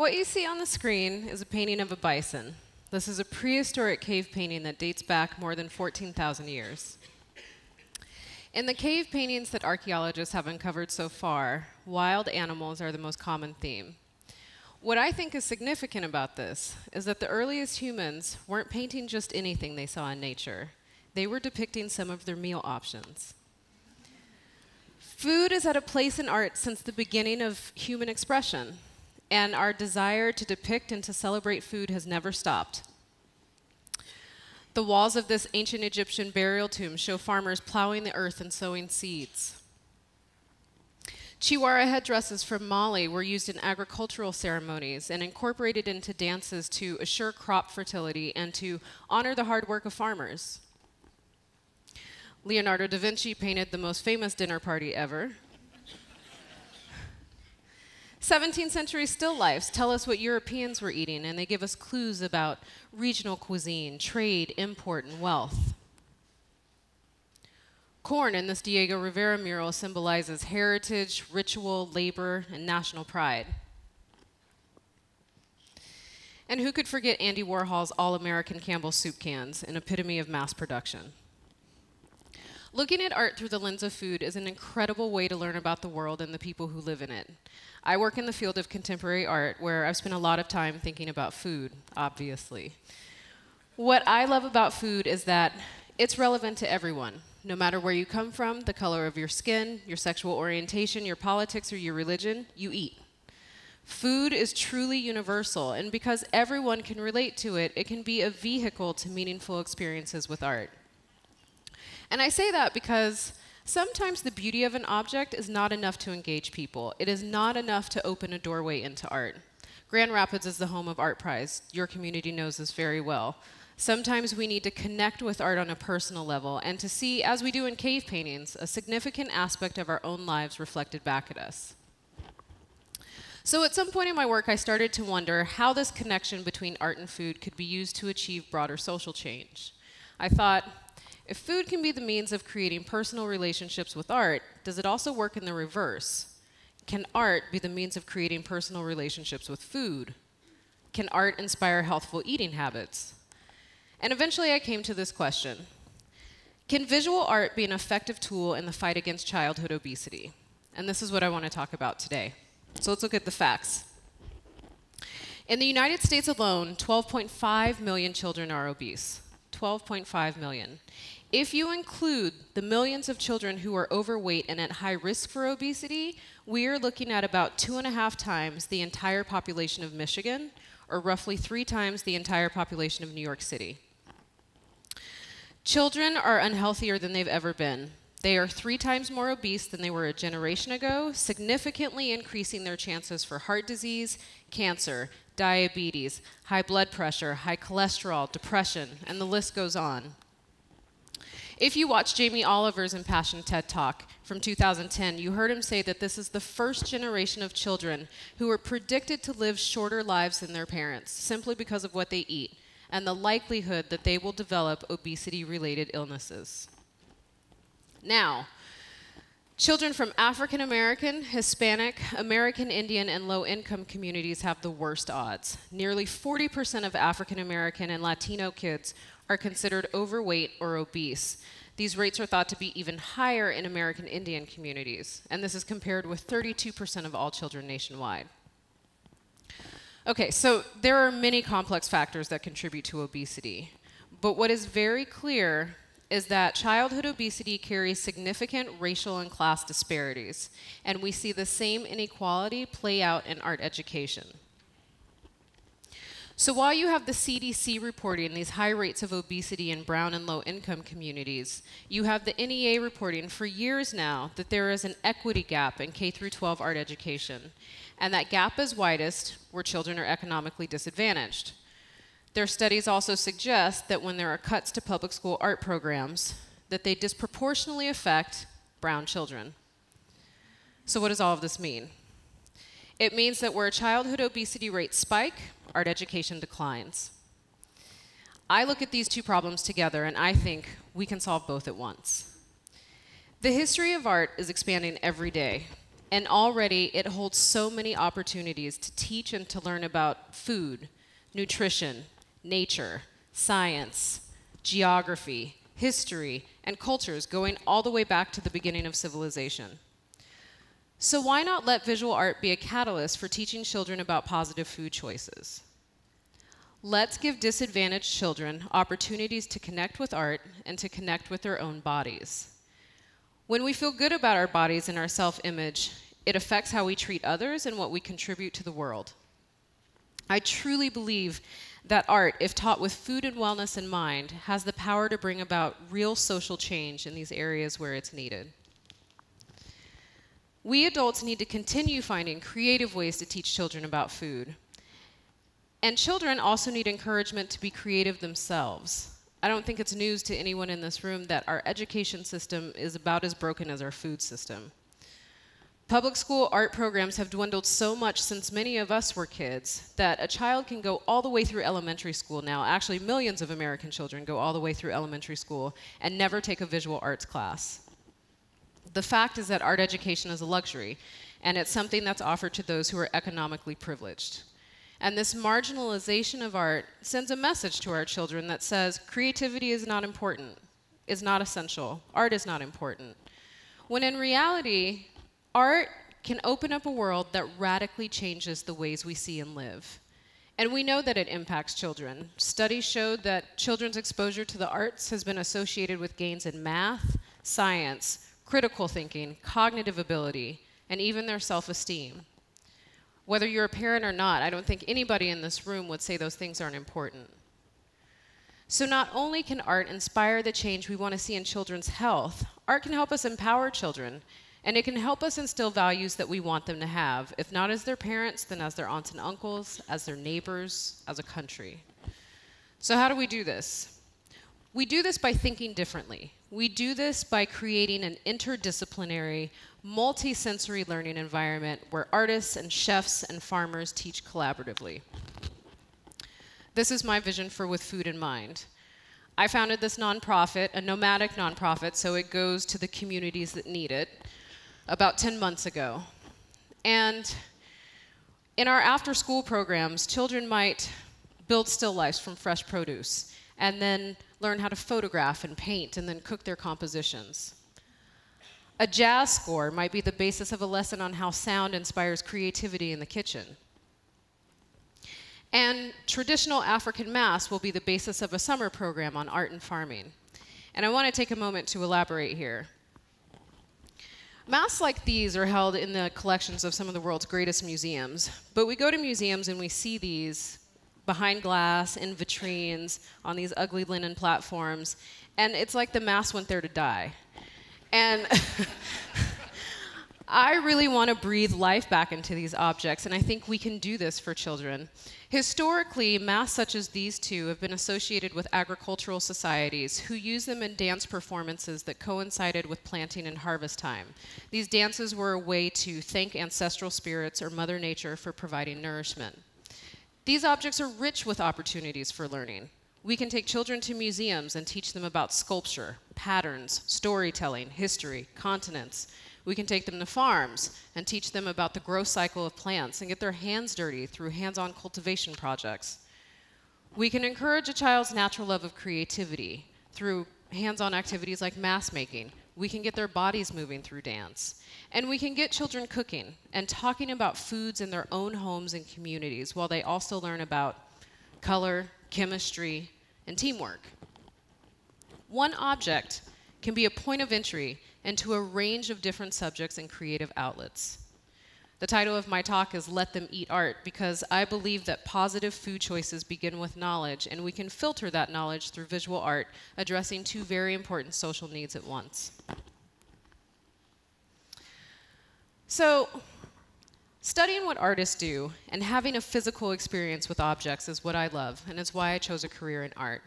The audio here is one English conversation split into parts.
What you see on the screen is a painting of a bison. This is a prehistoric cave painting that dates back more than 14,000 years. In the cave paintings that archaeologists have uncovered so far, wild animals are the most common theme. What I think is significant about this is that the earliest humans weren't painting just anything they saw in nature. They were depicting some of their meal options. Food is at a place in art since the beginning of human expression, and our desire to depict and to celebrate food has never stopped. The walls of this ancient Egyptian burial tomb show farmers plowing the earth and sowing seeds. Chiwara headdresses from Mali were used in agricultural ceremonies and incorporated into dances to assure crop fertility and to honor the hard work of farmers. Leonardo da Vinci painted the most famous dinner party ever. 17th century still lifes tell us what Europeans were eating, and they give us clues about regional cuisine, trade, import, and wealth. Corn in this Diego Rivera mural symbolizes heritage, ritual, labor, and national pride. And who could forget Andy Warhol's All-American Campbell's soup cans, an epitome of mass production? Looking at art through the lens of food is an incredible way to learn about the world and the people who live in it. I work in the field of contemporary art, where I've spent a lot of time thinking about food, obviously. What I love about food is that it's relevant to everyone. No matter where you come from, the color of your skin, your sexual orientation, your politics, or your religion, you eat. Food is truly universal, and because everyone can relate to it, it can be a vehicle to meaningful experiences with art. And I say that because sometimes the beauty of an object is not enough to engage people. It is not enough to open a doorway into art. Grand Rapids is the home of Art Prize. Your community knows this very well. Sometimes we need to connect with art on a personal level and to see, as we do in cave paintings, a significant aspect of our own lives reflected back at us. So at some point in my work, I started to wonder how this connection between art and food could be used to achieve broader social change. I thought, if food can be the means of creating personal relationships with art, does it also work in the reverse? Can art be the means of creating personal relationships with food? Can art inspire healthful eating habits? And eventually I came to this question. Can visual art be an effective tool in the fight against childhood obesity? And this is what I want to talk about today. So let's look at the facts. In the United States alone, 12.5 million children are obese. 12.5 million. If you include the millions of children who are overweight and at high risk for obesity, we are looking at about 2.5 times the entire population of Michigan, or roughly 3 times the entire population of New York City. Children are unhealthier than they've ever been. They are 3 times more obese than they were a generation ago, significantly increasing their chances for heart disease, cancer, diabetes, high blood pressure, high cholesterol, depression, and the list goes on. If you watched Jamie Oliver's impassioned TED Talk from 2010, you heard him say that this is the first generation of children who are predicted to live shorter lives than their parents simply because of what they eat and the likelihood that they will develop obesity-related illnesses. Now, children from African American, Hispanic, American Indian, and low-income communities have the worst odds. Nearly 40% of African American and Latino kids are considered overweight or obese. These rates are thought to be even higher in American Indian communities, and this is compared with 32% of all children nationwide. Okay, so there are many complex factors that contribute to obesity, but what is very clear is that childhood obesity carries significant racial and class disparities, and we see the same inequality play out in art education. So while you have the CDC reporting these high rates of obesity in brown and low-income communities, you have the NEA reporting for years now that there is an equity gap in K-12 art education, and that gap is widest where children are economically disadvantaged. Their studies also suggest that when there are cuts to public school art programs, that they disproportionately affect brown children. So what does all of this mean? It means that where childhood obesity rates spike, art education declines. I look at these 2 problems together and I think we can solve both at once. The history of art is expanding every day. And already it holds so many opportunities to teach and to learn about food, nutrition, nature, science, geography, history, and cultures going all the way back to the beginning of civilization. So why not let visual art be a catalyst for teaching children about positive food choices? Let's give disadvantaged children opportunities to connect with art and to connect with their own bodies. When we feel good about our bodies and our self-image, it affects how we treat others and what we contribute to the world. I truly believe that art, if taught with food and wellness in mind, has the power to bring about real social change in these areas where it's needed. We adults need to continue finding creative ways to teach children about food. And children also need encouragement to be creative themselves. I don't think it's news to anyone in this room that our education system is about as broken as our food system. Public school art programs have dwindled so much since many of us were kids that a child can go all the way through elementary school now. Actually, millions of American children go all the way through elementary school and never take a visual arts class. The fact is that art education is a luxury, and it's something that's offered to those who are economically privileged. And this marginalization of art sends a message to our children that says creativity is not important, is not essential, art is not important. When in reality, art can open up a world that radically changes the ways we see and live. And we know that it impacts children. Studies showed that children's exposure to the arts has been associated with gains in math, science, critical thinking, cognitive ability, and even their self-esteem. Whether you're a parent or not, I don't think anybody in this room would say those things aren't important. So not only can art inspire the change we want to see in children's health, art can help us empower children, and it can help us instill values that we want them to have, if not as their parents, then as their aunts and uncles, as their neighbors, as a country. So how do we do this? We do this by thinking differently. We do this by creating an interdisciplinary, multi-sensory learning environment where artists and chefs and farmers teach collaboratively. This is my vision for With Food in Mind. I founded this nonprofit, a nomadic nonprofit, so it goes to the communities that need it, about 10 months ago. And in our after-school programs, children might build still lifes from fresh produce and then learn how to photograph and paint and then cook their compositions. A jazz score might be the basis of a lesson on how sound inspires creativity in the kitchen. And traditional African mass will be the basis of a summer program on art and farming. And I want to take a moment to elaborate here. Masks like these are held in the collections of some of the world's greatest museums, but we go to museums and we see these behind glass, in vitrines, on these ugly linen platforms, and it's like the mask went there to die. And I really want to breathe life back into these objects, and I think we can do this for children. Historically, masks such as these two have been associated with agricultural societies who use them in dance performances that coincided with planting and harvest time. These dances were a way to thank ancestral spirits or Mother Nature for providing nourishment. These objects are rich with opportunities for learning. We can take children to museums and teach them about sculpture, patterns, storytelling, history, continents. We can take them to farms and teach them about the growth cycle of plants and get their hands dirty through hands-on cultivation projects. We can encourage a child's natural love of creativity through hands-on activities like mask making. We can get their bodies moving through dance. And we can get children cooking and talking about foods in their own homes and communities while they also learn about color, chemistry, and teamwork. One object can be a point of entry into a range of different subjects and creative outlets. The title of my talk is Let Them Eat Art, because I believe that positive food choices begin with knowledge, and we can filter that knowledge through visual art, addressing two very important social needs at once. So, studying what artists do and having a physical experience with objects is what I love, and it's why I chose a career in art.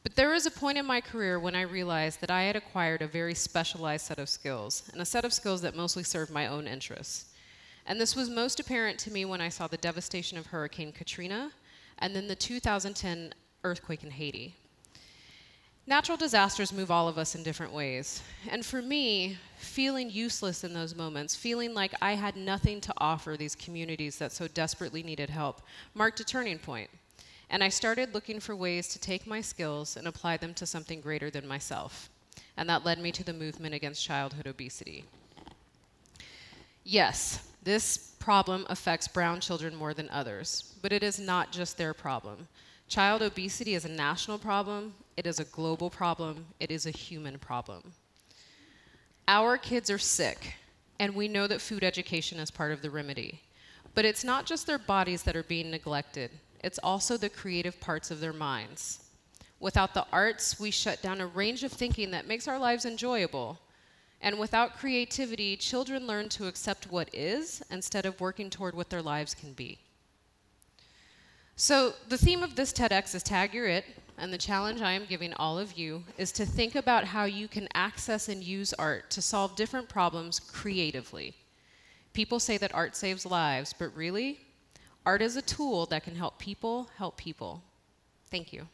But there was a point in my career when I realized that I had acquired a very specialized set of skills, and a set of skills that mostly served my own interests. And this was most apparent to me when I saw the devastation of Hurricane Katrina and then the 2010 earthquake in Haiti. Natural disasters move all of us in different ways. And for me, feeling useless in those moments, feeling like I had nothing to offer these communities that so desperately needed help, marked a turning point. And I started looking for ways to take my skills and apply them to something greater than myself. And that led me to the movement against childhood obesity. Yes, this problem affects brown children more than others, but it is not just their problem. Child obesity is a national problem, it is a global problem, it is a human problem. Our kids are sick, and we know that food education is part of the remedy. But it's not just their bodies that are being neglected, it's also the creative parts of their minds. Without the arts, we shut down a range of thinking that makes our lives enjoyable. And without creativity, children learn to accept what is instead of working toward what their lives can be. So the theme of this TEDx is Tag Your It, and the challenge I am giving all of you is to think about how you can access and use art to solve different problems creatively. People say that art saves lives, but really, art is a tool that can help people help people. Thank you.